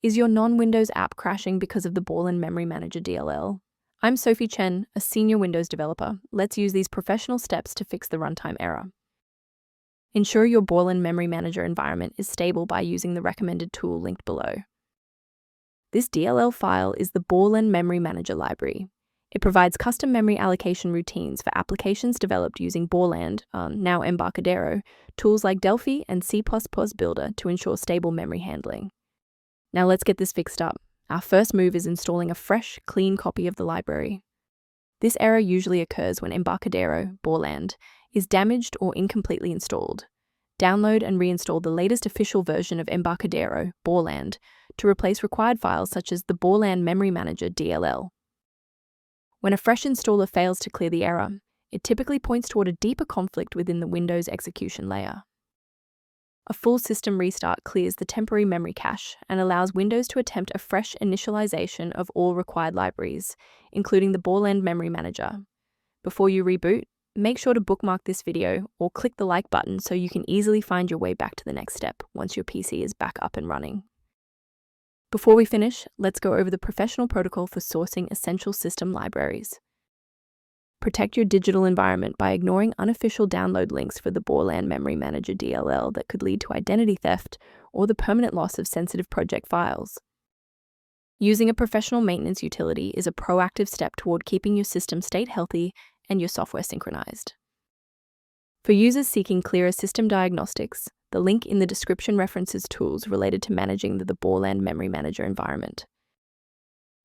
Is your non-Windows app crashing because of the Borland Memory Manager DLL? I'm Sophie Chen, a senior Windows developer. Let's use these professional steps to fix the runtime error. Ensure your Borland Memory Manager environment is stable by using the recommended tool linked below. This DLL file is the Borland Memory Manager library. It provides custom memory allocation routines for applications developed using Borland, now Embarcadero, tools like Delphi and C Builder to ensure stable memory handling. Now let's get this fixed up. Our first move is installing a fresh, clean copy of the library. This error usually occurs when Embarcadero, Borland, is damaged or incompletely installed. Download and reinstall the latest official version of Embarcadero, Borland, to replace required files such as the Borland Memory Manager DLL. When a fresh installer fails to clear the error, it typically points toward a deeper conflict within the Windows execution layer. A full system restart clears the temporary memory cache and allows Windows to attempt a fresh initialization of all required libraries, including the Borland Memory Manager. Before you reboot, make sure to bookmark this video or click the like button so you can easily find your way back to the next step once your PC is back up and running. Before we finish, let's go over the professional protocol for sourcing essential system libraries. Protect your digital environment by ignoring unofficial download links for the Borland Memory Manager DLL that could lead to identity theft or the permanent loss of sensitive project files. Using a professional maintenance utility is a proactive step toward keeping your system state healthy and your software synchronized. For users seeking clearer system diagnostics, the link in the description references tools related to managing the Borland Memory Manager environment.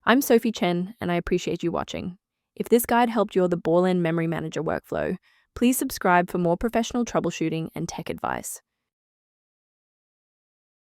I'm Sophie Chen, and I appreciate you watching. If this guide helped your the Borland Memory Manager workflow, please subscribe for more professional troubleshooting and tech advice.